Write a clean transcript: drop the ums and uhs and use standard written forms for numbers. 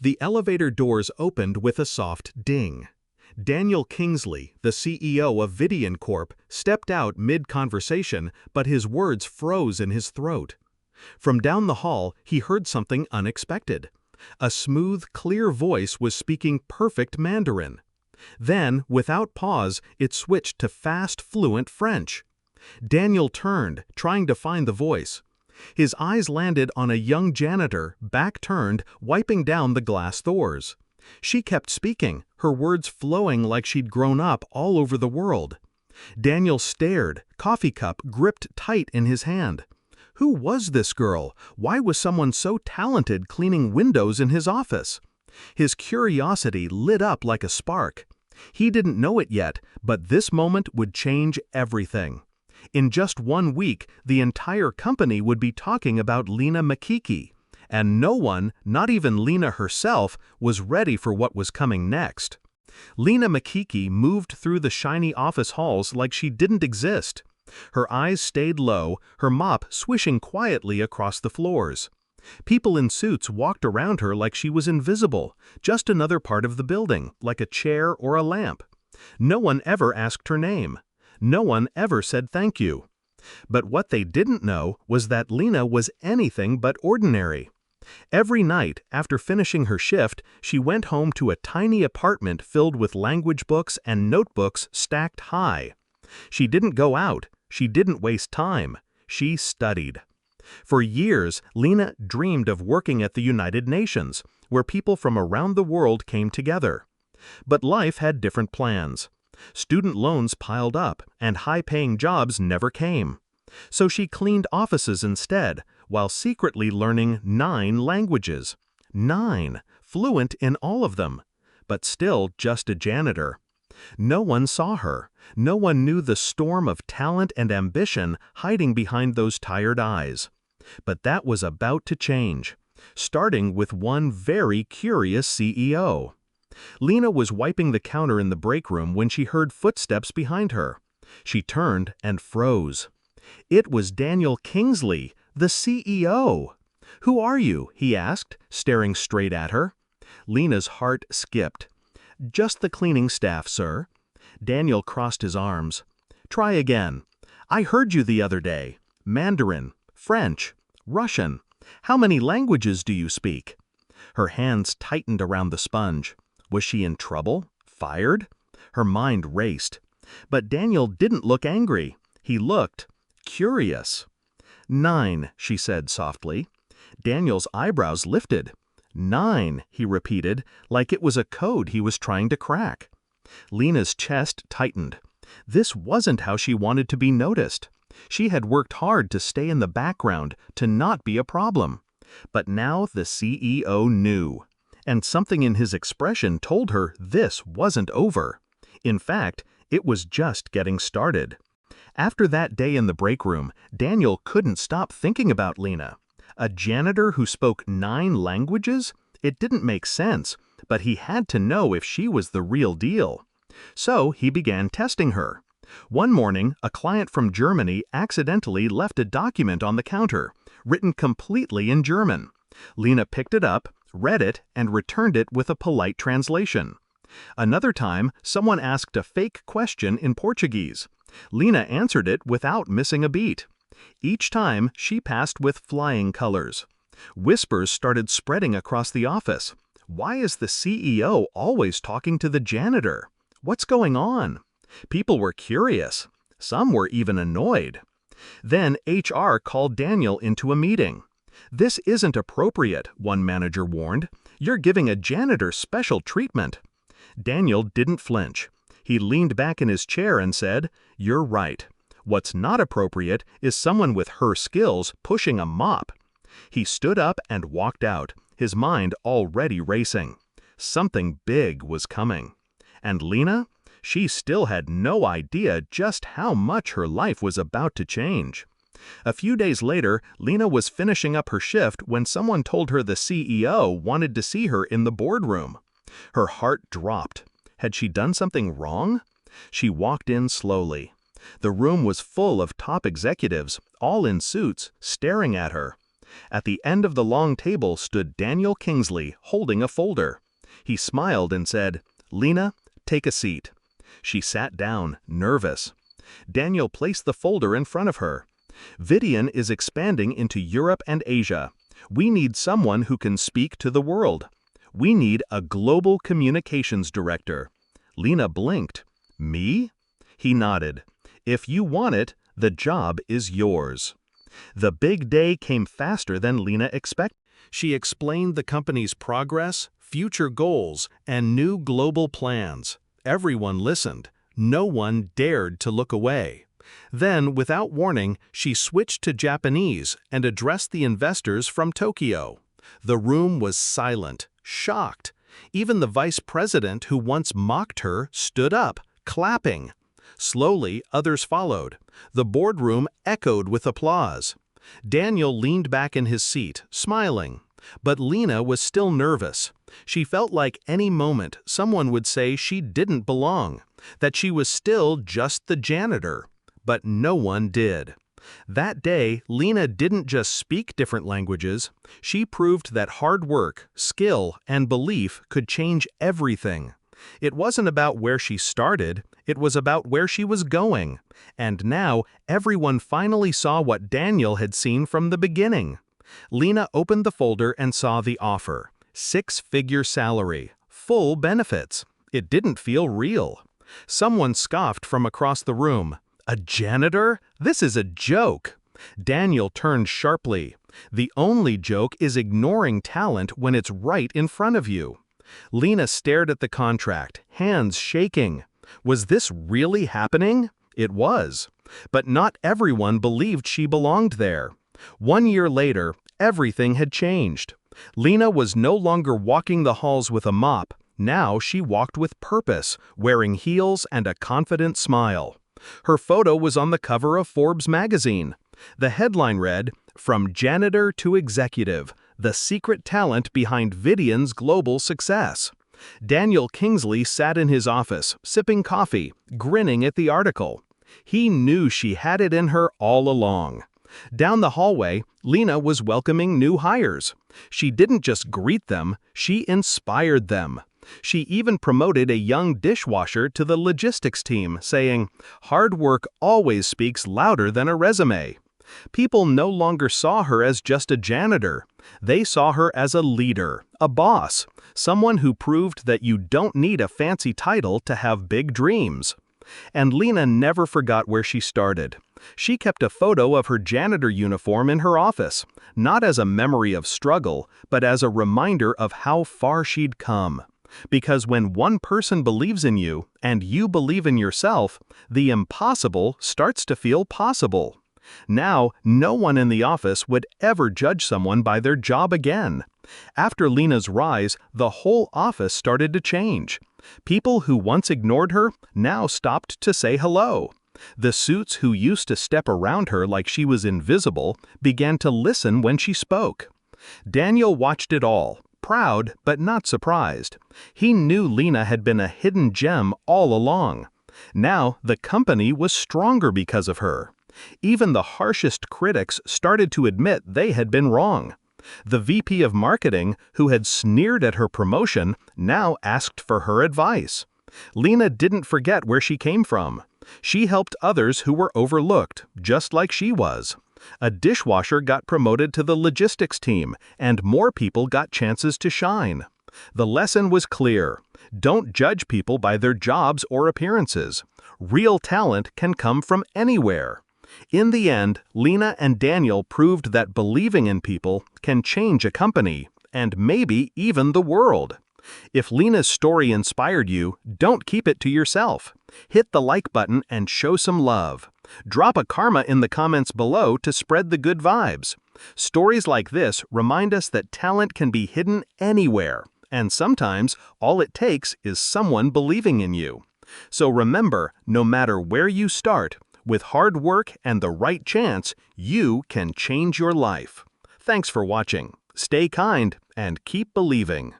The elevator doors opened with a soft ding. Daniel Kingsley, the CEO of Vidian Corp., stepped out mid-conversation, but his words froze in his throat. From down the hall, he heard something unexpected. A smooth, clear voice was speaking perfect Mandarin. Then, without pause, it switched to fast, fluent French. Daniel turned, trying to find the voice. His eyes landed on a young janitor, back turned, wiping down the glass doors. She kept speaking, her words flowing like she'd grown up all over the world. Daniel stared, coffee cup gripped tight in his hand. Who was this girl? Why was someone so talented cleaning windows in his office? His curiosity lit up like a spark. He didn't know it yet, but this moment would change everything. In just 1 week, the entire company would be talking about Lena Makiki, and no one, not even Lena herself, was ready for what was coming next. Lena Makiki moved through the shiny office halls like she didn't exist. Her eyes stayed low, her mop swishing quietly across the floors. People in suits walked around her like she was invisible, just another part of the building, like a chair or a lamp. No one ever asked her name. No one ever said thank you. But what they didn't know was that Lena was anything but ordinary. Every night, after finishing her shift, she went home to a tiny apartment filled with language books and notebooks stacked high. She didn't go out. She didn't waste time. She studied. For years, Lena dreamed of working at the United Nations, where people from around the world came together. But life had different plans. Student loans piled up, and high-paying jobs never came. So she cleaned offices instead, while secretly learning 9 languages. 9, fluent in all of them, but still just a janitor. No one saw her. No one knew the storm of talent and ambition hiding behind those tired eyes. But that was about to change, starting with one very curious CEO. Lena was wiping the counter in the break room when she heard footsteps behind her. She turned and froze. It was Daniel Kingsley, the CEO. "Who are you?" he asked, staring straight at her. Lena's heart skipped. "Just the cleaning staff, sir." Daniel crossed his arms. "Try again. I heard you the other day. Mandarin, French, Russian. How many languages do you speak?" Her hands tightened around the sponge. Was she in trouble? Fired? Her mind raced. But Daniel didn't look angry. He looked curious. 9, she said softly. Daniel's eyebrows lifted. 9, he repeated, like it was a code he was trying to crack. Lena's chest tightened. This wasn't how she wanted to be noticed. She had worked hard to stay in the background, to not be a problem. But now the CEO knew. And something in his expression told her this wasn't over. In fact, it was just getting started. After that day in the break room, Daniel couldn't stop thinking about Lena. A janitor who spoke 9 languages? It didn't make sense, but he had to know if she was the real deal. So he began testing her. One morning, a client from Germany accidentally left a document on the counter, written completely in German. Lena picked it up, read it, and returned it with a polite translation. Another time, someone asked a fake question in Portuguese. Lena answered it without missing a beat. Each time, she passed with flying colors. Whispers started spreading across the office. Why is the CEO always talking to the janitor? What's going on? People were curious. Some were even annoyed. Then HR called Daniel into a meeting. "This isn't appropriate," one manager warned. "You're giving a janitor special treatment." Daniel didn't flinch. He leaned back in his chair and said, "You're right. What's not appropriate is someone with her skills pushing a mop." He stood up and walked out, his mind already racing. Something big was coming. And Lena? She still had no idea just how much her life was about to change. A few days later, Lena was finishing up her shift when someone told her the CEO wanted to see her in the boardroom. Her heart dropped. Had she done something wrong? She walked in slowly. The room was full of top executives, all in suits, staring at her. At the end of the long table stood Daniel Kingsley holding a folder. He smiled and said, "Lena, take a seat." She sat down, nervous. Daniel placed the folder in front of her. "Vidian is expanding into Europe and Asia. We need someone who can speak to the world. We need a global communications director." Lena blinked. "Me?" He nodded. "If you want it, the job is yours." The big day came faster than Lena expected. She explained the company's progress, future goals, and new global plans. Everyone listened. No one dared to look away. Then, without warning, she switched to Japanese and addressed the investors from Tokyo. The room was silent, shocked. Even the vice president who once mocked her stood up, clapping. Slowly, others followed. The boardroom echoed with applause. Daniel leaned back in his seat, smiling. But Lena was still nervous. She felt like any moment someone would say she didn't belong, that she was still just the janitor. But no one did. That day, Lena didn't just speak different languages. She proved that hard work, skill, and belief could change everything. It wasn't about where she started, it was about where she was going. And now, everyone finally saw what Daniel had seen from the beginning. Lena opened the folder and saw the offer. 6-figure salary, full benefits. It didn't feel real. Someone scoffed from across the room. "A janitor? This is a joke." Daniel turned sharply. "The only joke is ignoring talent when it's right in front of you." Lena stared at the contract, hands shaking. Was this really happening? It was. But not everyone believed she belonged there. 1 year later, everything had changed. Lena was no longer walking the halls with a mop. Now she walked with purpose, wearing heels and a confident smile. Her photo was on the cover of Forbes magazine. The headline read, "From Janitor to Executive, the secret talent behind Vidian's global success." Daniel Kingsley sat in his office, sipping coffee, grinning at the article. He knew she had it in her all along. Down the hallway, Lena was welcoming new hires. She didn't just greet them, she inspired them. She even promoted a young dishwasher to the logistics team, saying, "Hard work always speaks louder than a resume." People no longer saw her as just a janitor. They saw her as a leader, a boss, someone who proved that you don't need a fancy title to have big dreams. And Lena never forgot where she started. She kept a photo of her janitor uniform in her office, not as a memory of struggle, but as a reminder of how far she'd come. Because when one person believes in you, and you believe in yourself, the impossible starts to feel possible. Now, no one in the office would ever judge someone by their job again. After Lena's rise, the whole office started to change. People who once ignored her now stopped to say hello. The suits who used to step around her like she was invisible began to listen when she spoke. Daniel watched it all, proud but not surprised. He knew Lena had been a hidden gem all along. Now, the company was stronger because of her. Even the harshest critics started to admit they had been wrong. The VP of marketing, who had sneered at her promotion, now asked for her advice. Lena didn't forget where she came from. She helped others who were overlooked, just like she was. A dishwasher got promoted to the logistics team, and more people got chances to shine. The lesson was clear. Don't judge people by their jobs or appearances. Real talent can come from anywhere. In the end, Lena and Daniel proved that believing in people can change a company, and maybe even the world. If Lena's story inspired you, don't keep it to yourself. Hit the like button and show some love. Drop a karma in the comments below to spread the good vibes. Stories like this remind us that talent can be hidden anywhere, and sometimes all it takes is someone believing in you. So remember, no matter where you start, with hard work and the right chance, you can change your life. Thanks for watching. Stay kind and keep believing.